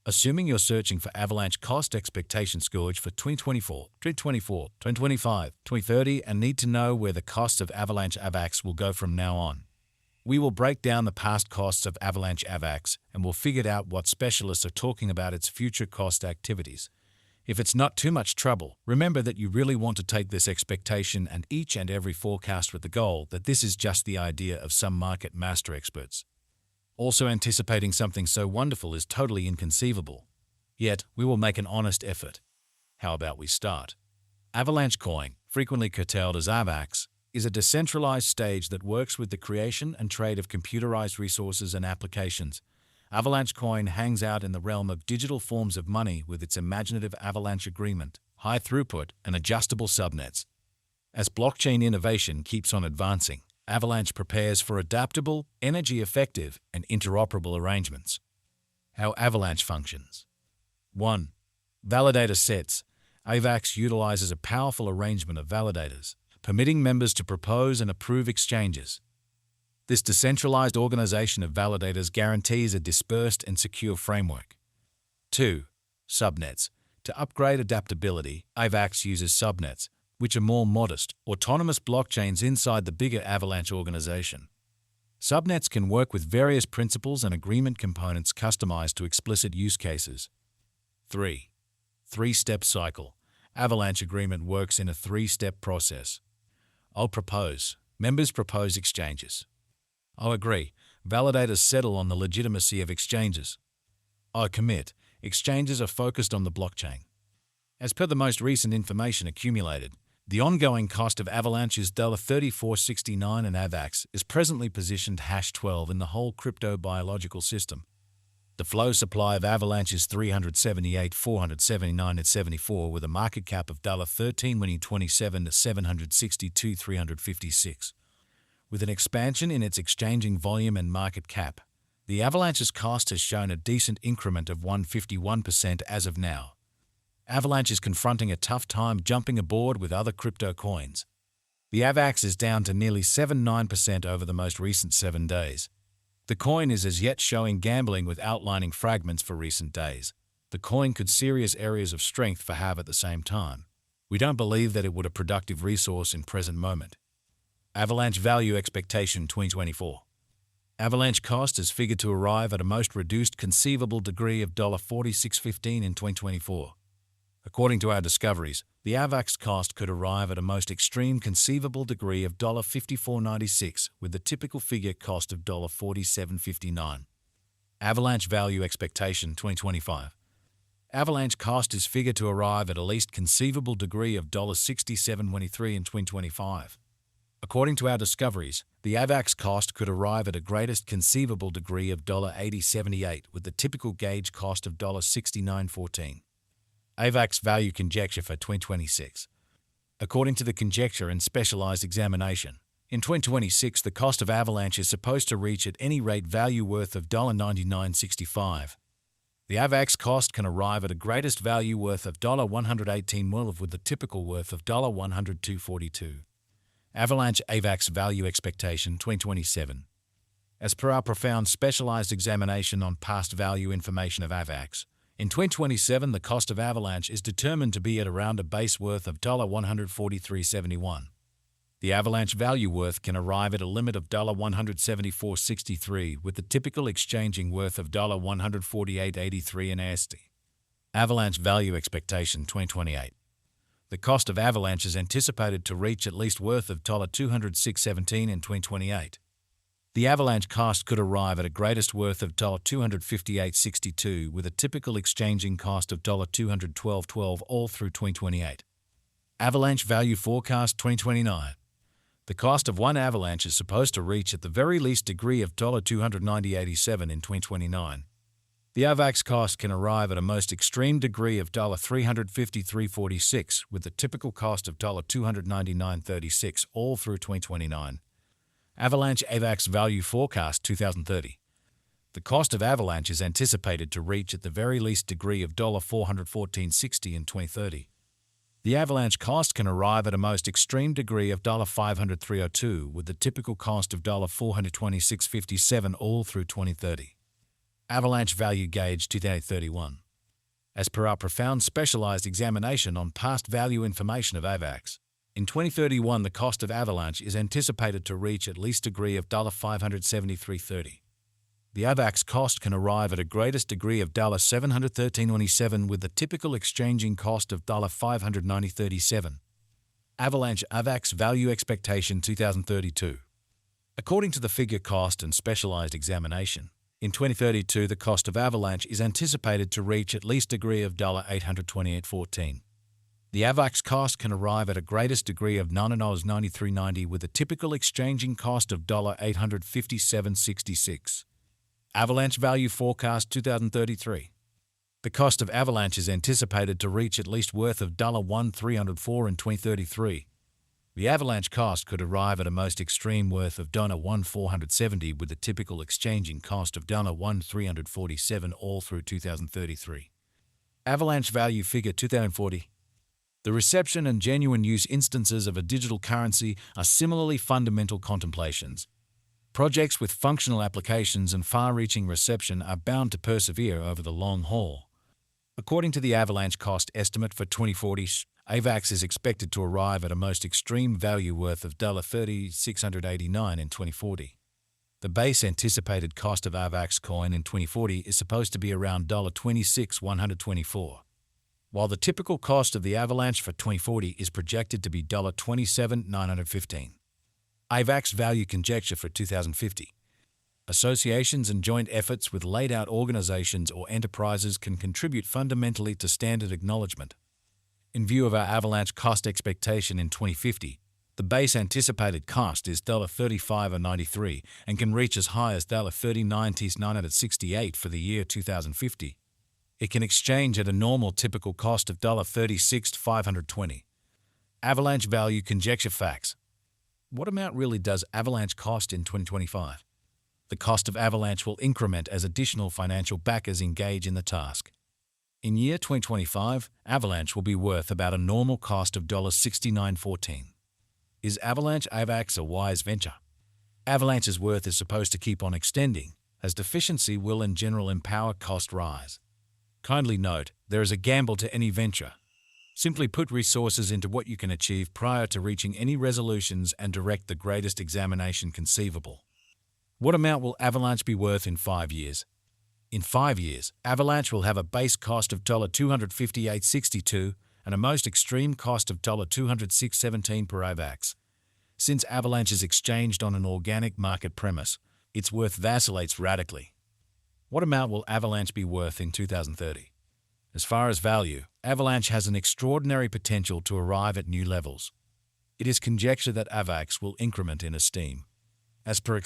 Assuming you're searching for Avalanche cost expectation scourge for 2024, 2024, 2025, 2030 and need to know where the costs of Avalanche Avax will go from now on. We will break down the past costs of Avalanche Avax and we'll figure out what specialists are talking about its future cost activities. If it's not too much trouble, remember that you really want to take this expectation and each and every forecast with the goal that this is just the idea of some market master experts. Also, anticipating something so wonderful is totally inconceivable. Yet, we will make an honest effort. How about we start? Avalanche Coin, frequently curtailed as Avax, is a decentralized stage that works with the creation and trade of computerized resources and applications. Avalanche Coin hangs out in the realm of digital forms of money with its imaginative Avalanche agreement, high throughput, and adjustable subnets. As blockchain innovation keeps on advancing, Avalanche prepares for adaptable, energy-effective, and interoperable arrangements. How Avalanche functions. 1. Validator sets. Avax utilizes a powerful arrangement of validators, permitting members to propose and approve exchanges. This decentralized organization of validators guarantees a dispersed and secure framework. 2. Subnets. To upgrade adaptability, Avax uses subnets, which are more modest, autonomous blockchains inside the bigger Avalanche organization. Subnets can work with various principles and agreement components customized to explicit use cases. 3. Three-step cycle. Avalanche agreement works in a three-step process. I'll propose. Members propose exchanges. I'll agree. Validators settle on the legitimacy of exchanges. I commit. Exchanges are focused on the blockchain. As per the most recent information accumulated, the ongoing cost of Avalanche is $34.69 and Avax is presently positioned #12 in the whole crypto biological system. The flow supply of Avalanche is $378,479 at 74 with a market cap of $13.27 to $762,356. With an expansion in its exchanging volume and market cap, the Avalanche's cost has shown a decent increment of 151% as of now. Avalanche is confronting a tough time jumping aboard with other crypto coins. The Avax is down to nearly 79% over the most recent 7 days. The coin is as yet showing gambling with outlining fragments for recent days. The coin could serious areas of strength for have at the same time. We don't believe that it would a productive resource in present moment. Avalanche Value Expectation 2024. Avalanche cost is figured to arrive at a most reduced conceivable degree of $46.15 in 2024. According to our discoveries, the Avax cost could arrive at a most extreme conceivable degree of $54.96 with the typical figure cost of $47.59. Avalanche Value Expectation 2025. Avalanche cost is figured to arrive at a least conceivable degree of $67.23 in 2025. According to our discoveries, the Avax cost could arrive at a greatest conceivable degree of $80.78 with the typical gauge cost of $69.14. Avax Value Conjecture for 2026. According to the conjecture and specialized examination, in 2026 the cost of Avalanche is supposed to reach at any rate value worth of $99.65. The Avax cost can arrive at a greatest value worth of $118 with the typical worth of $102.42. Avalanche Avax Value Expectation 2027. As per our profound specialized examination on past value information of Avax, in 2027 the cost of Avalanche is determined to be at around a base worth of $143.71. The Avalanche value worth can arrive at a limit of $174.63 with the typical exchanging worth of $148.83 in AST. Avalanche Value Expectation 2028. The cost of Avalanche is anticipated to reach at least worth of $206.17 in 2028. The Avalanche cost could arrive at a greatest worth of $258.62 with a typical exchanging cost of $212.12 all through 2028. Avalanche Value Forecast 2029. The cost of one Avalanche is supposed to reach at the very least degree of $290.87 in 2029. The Avax cost can arrive at a most extreme degree of $353.46 with the typical cost of $299.36 all through 2029. Avalanche Avax Value Forecast 2030. The cost of Avalanche is anticipated to reach at the very least degree of $414.60 in 2030. The Avalanche cost can arrive at a most extreme degree of $503.02 with the typical cost of $426.57 all through 2030. Avalanche Value Gauge 2031. As per our profound specialized examination on past value information of Avax, in 2031 the cost of Avalanche is anticipated to reach at least degree of $573.30. The Avax cost can arrive at a greatest degree of $713.27 with the typical exchanging cost of $590.37. Avalanche Avax Value Expectation 2032. According to the figure cost and specialized examination, in 2032 the cost of Avalanche is anticipated to reach at least degree of $828.14. The Avax cost can arrive at a greatest degree of $993.90 with a typical exchanging cost of $857.66. Avalanche Value Forecast 2033. The cost of Avalanche is anticipated to reach at least worth of $1,304 in 2033. The Avalanche cost could arrive at a most extreme worth of $1,470 with a typical exchanging cost of $1,347 all through 2033. Avalanche Value Figure 2040. The reception and genuine use instances of a digital currency are similarly fundamental contemplations. Projects with functional applications and far-reaching reception are bound to persevere over the long haul. According to the Avalanche cost estimate for 2040, Avax is expected to arrive at a most extreme value worth of $30,689 in 2040. The base anticipated cost of Avax coin in 2040 is supposed to be around $26,124, while the typical cost of the Avalanche for 2040 is projected to be $27,915. Avax Value Conjecture for 2050. Associations and joint efforts with laid-out organizations or enterprises can contribute fundamentally to standard acknowledgement. In view of our Avalanche cost expectation in 2050, the base anticipated cost is $35.93 and can reach as high as $39,968 for the year 2050. It can exchange at a normal typical cost of $36,520. Avalanche Value Conjecture Facts. What amount really does Avalanche cost in 2025? The cost of Avalanche will increment as additional financial backers engage in the task. In year 2025, Avalanche will be worth about a normal cost of $69.14. Is Avalanche Avax a wise venture? Avalanche's worth is supposed to keep on extending, as deficiency will in general empower cost rise. Kindly note, there is a gamble to any venture. Simply put resources into what you can achieve prior to reaching any resolutions and direct the greatest examination conceivable. What amount will Avalanche be worth in 5 years? In 5 years, Avalanche will have a base cost of $258.62 and a most extreme cost of $206.17 per Avax. Since Avalanche is exchanged on an organic market premise, its worth vacillates radically. What amount will Avalanche be worth in 2030? As far as value, Avalanche has an extraordinary potential to arrive at new levels. It is conjecture that Avax will increment in esteem. As per